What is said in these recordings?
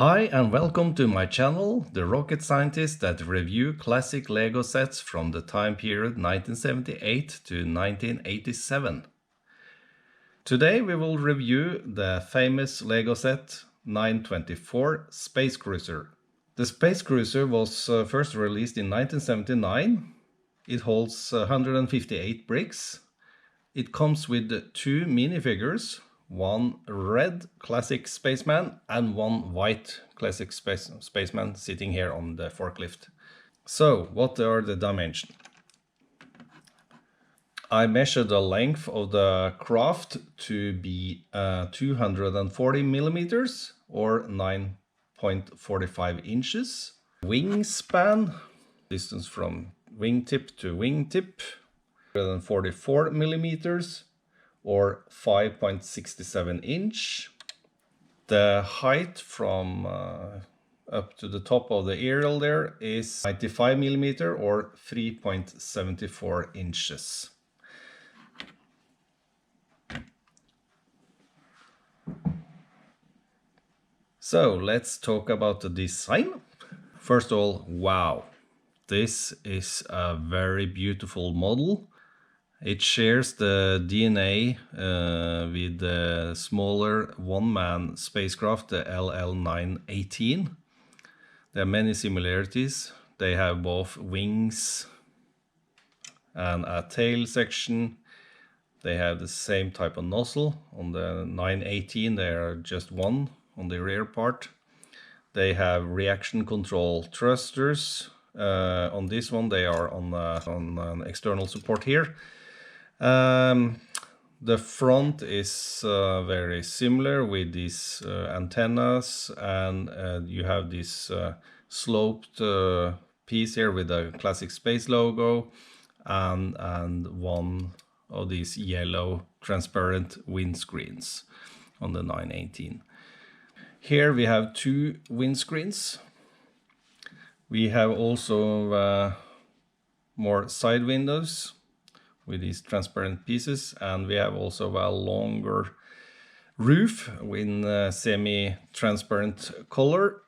Hi and welcome to my channel, The Rocket Scientist, that review classic Lego sets from the time period 1978 to 1987. Today we will review the famous Lego set 924 Space Cruiser. The Space Cruiser was first released in 1979. It holds 158 bricks. It comes with two minifigures, one red classic spaceman and one white classic spaceman sitting here on the forklift. So, what are the dimensions? I measured the length of the craft to be 240 millimeters or 9.45 inches. Wingspan, distance from wingtip to wingtip, 144 millimeters or 5.67 inch. The height from up to the top of the aerial there is 95 millimeter or 3.74 inches. So let's talk about the design. First of all, wow, this is a very beautiful model. It shares the DNA with the smaller one-man spacecraft, the LL-918. There are many similarities. They have both wings and a tail section. They have the same type of nozzle. On the 918, there are just one on the rear part. They have reaction control thrusters. On this one, they are on an external support here. The front is very similar with these antennas, and you have this sloped piece here with a classic space logo and one of these yellow transparent windscreens on the 918. Here we have two windscreens. We have also more side windows with these transparent pieces, and we have also a longer roof in semi-transparent color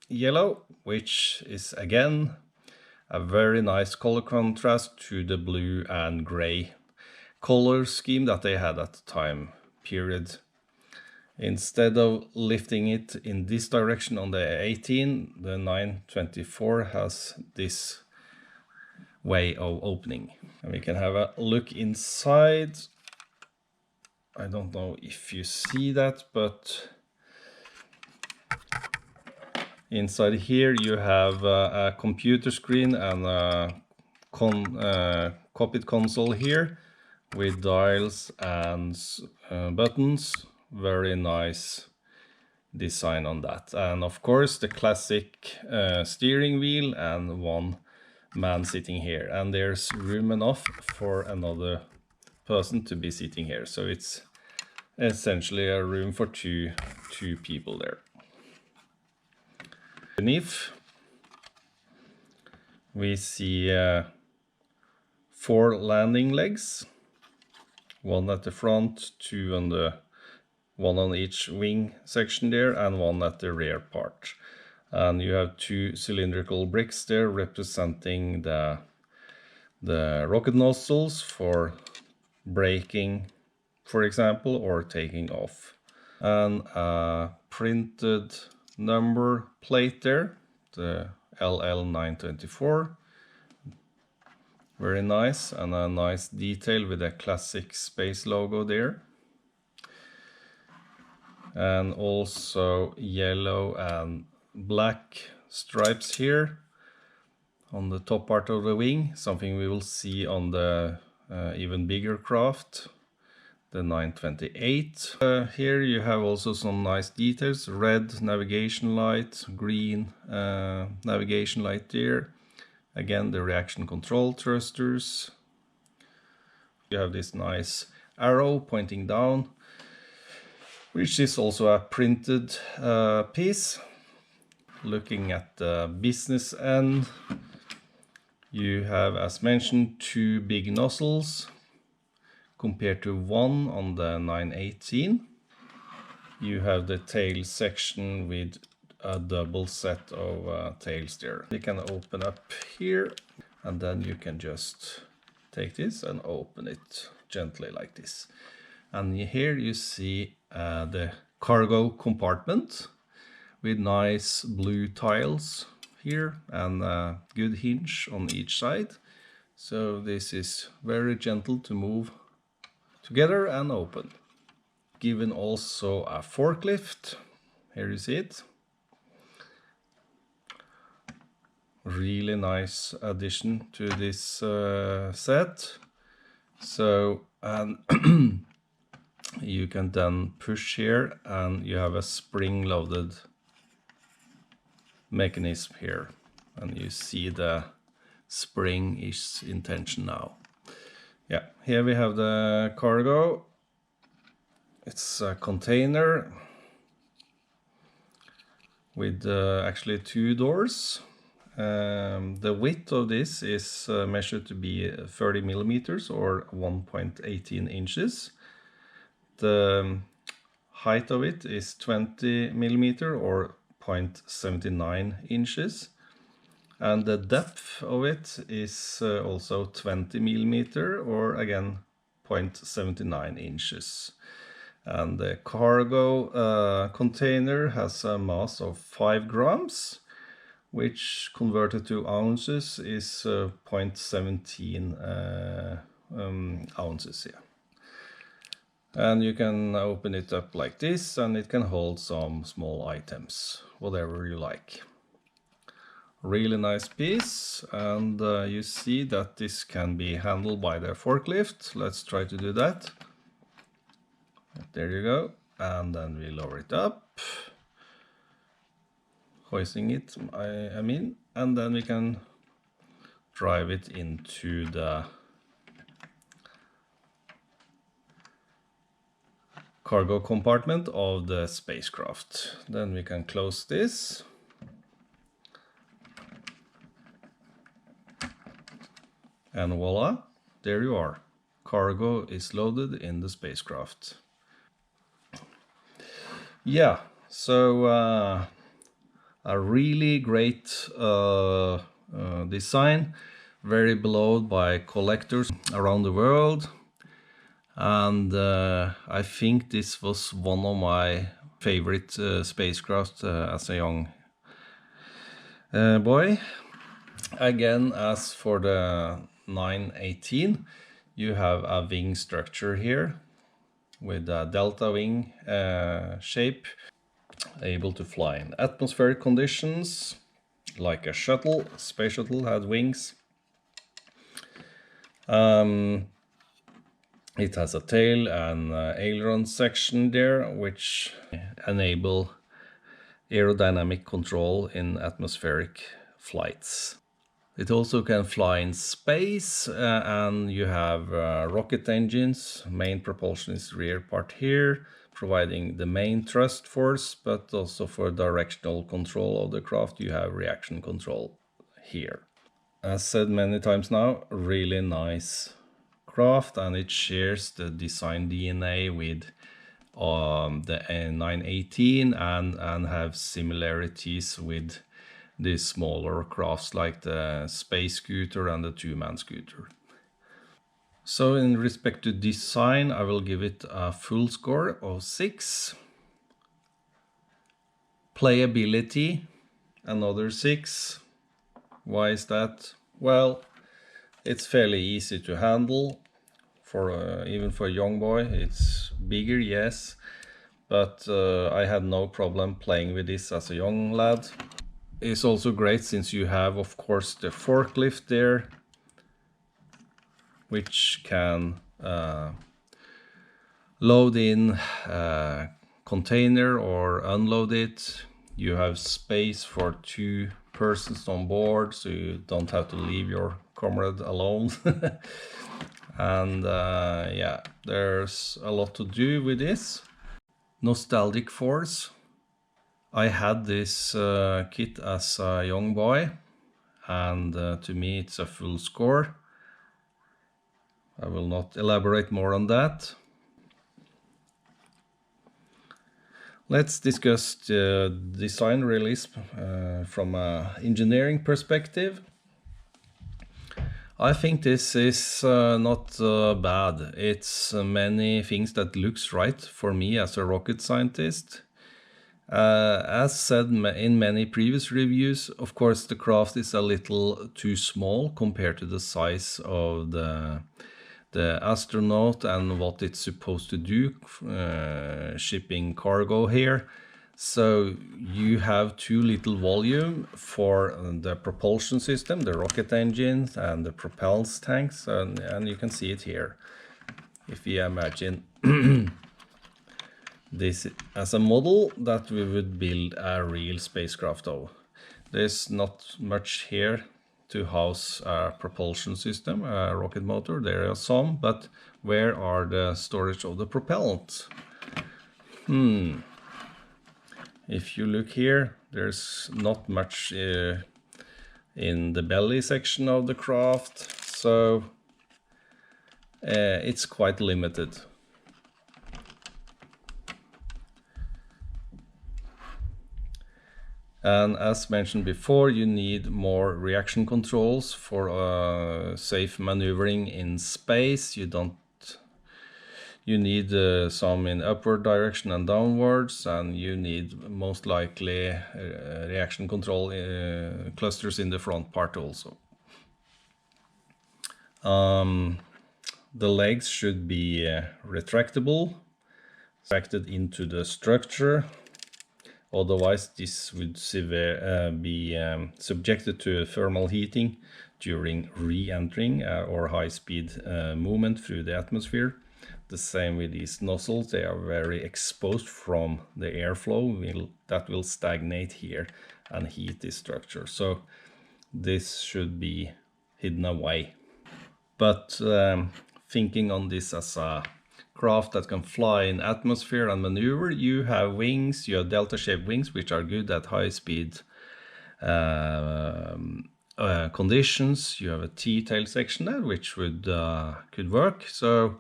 yellow, which is again a very nice color contrast to the blue and gray color scheme that they had at the time period. Instead of lifting it in this direction on the 18, the 924 has this way of opening. And we can have a look inside. I don't know if you see that, but inside here you have a computer screen and a cockpit console here with dials and buttons. Very nice design on that. And of course the classic steering wheel and one man sitting here, and there's room enough for another person to be sitting here, so it's essentially a room for two people there. Beneath we see 4 landing legs, one at the front, one on each wing section there, and one at the rear part. And you have 2 cylindrical bricks there representing the rocket nozzles for braking, for example, or taking off. And a printed number plate there, the LL924. Very nice, and a nice detail with a classic space logo there. And also yellow and black stripes here on the top part of the wing, something we will see on the even bigger craft, the 928. Here you have also some nice details, red navigation light, green navigation light there. Again, the reaction control thrusters. You have this nice arrow pointing down, which is also a printed piece. Looking at the business end, you have, as mentioned, 2 big nozzles compared to 1 on the 918. You have the tail section with a double set of tails there. You can open up here, and then you can just take this and open it gently like this. And here you see the cargo compartment with nice blue tiles here and a good hinge on each side. So this is very gentle to move together and open. Given also a forklift. Here you see it. Really nice addition to this set. So, and you can then push here and you have a spring-loaded mechanism here. And you see the spring is in tension now. Yeah, here we have the cargo. It's a container with actually 2 doors. The width of this is measured to be 30 millimeters or 1.18 inches. The height of it is 20 millimeter or 0.79 inches. And the depth of it is also 20 millimeter or again 0.79 inches. And the cargo container has a mass of 5 grams, which converted to ounces is 0.17 ounces here. And you can open it up like this, and it can hold some small items, whatever you like. Really nice piece, and you see that this can be handled by the forklift. Let's try to do that. There you go, and then we lower it up, hoisting it, I mean, and then we can drive it into the cargo compartment of the spacecraft. Then we can close this. And voila, there you are. Cargo is loaded in the spacecraft. Yeah, so a really great design, very beloved by collectors around the world. And I think this was one of my favorite spacecraft as a young boy. Again, as for the 918, you have a wing structure here with a delta wing shape, able to fly in atmospheric conditions like a shuttle. Space shuttle had wings. It has a tail and aileron section there, which enable aerodynamic control in atmospheric flights. It also can fly in space, and you have rocket engines. Main propulsion is rear part here, providing the main thrust force, but also for directional control of the craft you have reaction control here. As said many times now, really nice craft, and it shares the design DNA with the 918 and have similarities with the smaller crafts like the space scooter and the two-man scooter. So in respect to design, I will give it a full score of 6. Playability, another 6. Why is that? Well, it's fairly easy to handle for even for a young boy. It's bigger, yes, but I had no problem playing with this as a young lad. It's also great since you have, of course, the forklift there, which can load in a container or unload it. You have space for 2 persons on board, so you don't have to leave your comrade alone. And yeah, there's a lot to do with this. Nostalgic force. I had this kit as a young boy, and to me it's a full score. I will not elaborate more on that. Let's discuss the design realism from an engineering perspective. I think this is not bad. It's many things that looks right for me as a rocket scientist. As said in many previous reviews, of course the craft is a little too small compared to the size of the Astronaut and what it's supposed to do, shipping cargo here. So you have too little volume for the propulsion system, the rocket engines and the propels tanks, and you can see it here. If you imagine this as a model that we would build a real spacecraft of. There's not much here to house a propulsion system, a rocket motor. There are some, but where are the storage of the propellant? If you look here, there's not much in the belly section of the craft, so it's quite limited. And as mentioned before, you need more reaction controls for safe maneuvering in space. You need some in upward direction and downwards, and you need most likely reaction control clusters in the front part also. The legs should be retractable, retracted into the structure. Otherwise, this would be subjected to thermal heating during re-entering or high-speed movement through the atmosphere. The same with these nozzles, they are very exposed from the airflow that will stagnate here and heat this structure. So this should be hidden away. But thinking on this as a craft that can fly in atmosphere and maneuver, you have wings, you have delta-shaped wings, which are good at high-speed conditions. You have a T-tail section there, which could work. So,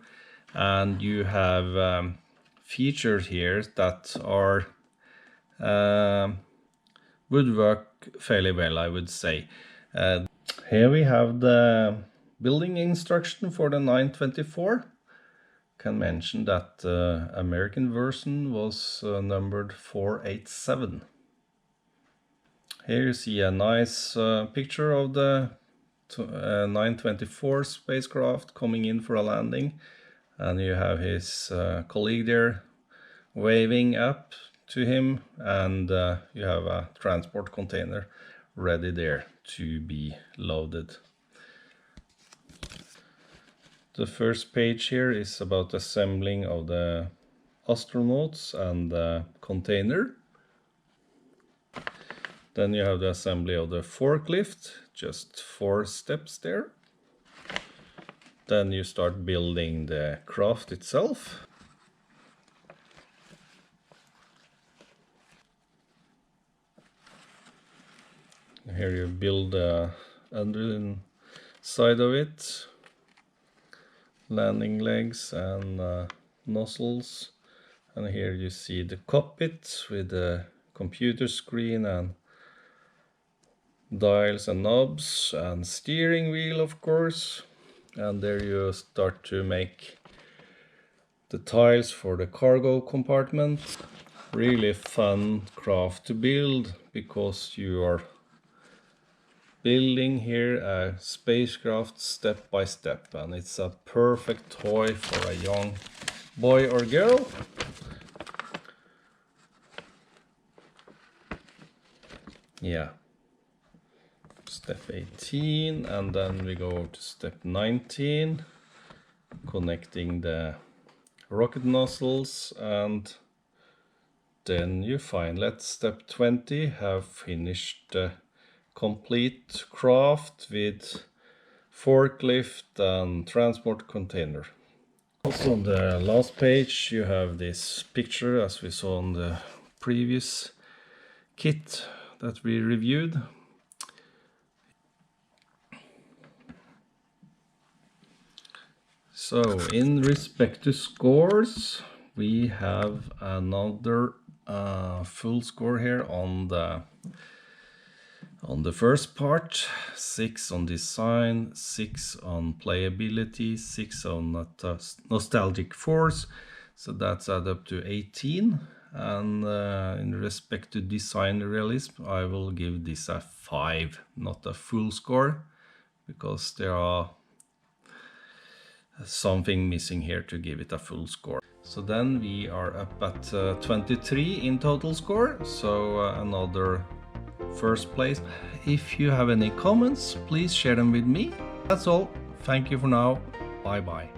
and you have features here that are would work fairly well, I would say. Here we have the building instruction for the 924. Can mention that the American version was numbered 487. Here you see a nice picture of the 924 spacecraft coming in for a landing, and you have his colleague there waving up to him, and you have a transport container ready there to be loaded. The first page here is about assembling of the astronauts and the container. Then you have the assembly of the forklift, just 4 steps there. Then you start building the craft itself. Here you build the underside of it, landing legs and nozzles, and here you see the cockpit with the computer screen and dials and knobs and steering wheel, of course. And there you start to make the tiles for the cargo compartment. Really fun craft to build, because you are building here a spacecraft step by step, and it's a perfect toy for a young boy or girl. Yeah. Step 18, and then we go to step 19, connecting the rocket nozzles, and then you finally at step 20 have finished the complete craft with forklift and transport container. Also on the last page you have this picture as we saw on the previous kit that we reviewed. So in respect to scores, we have another full score here on the first part. 6 on design, 6 on playability, 6 on nostalgic force, so that's add up to 18. And in respect to design realism, I will give this a 5, not a full score, because there are something missing here to give it a full score. So then we are up at 23 in total score, so another first place. If you have any comments, please share them with me. That's all. Thank you for now. Bye bye.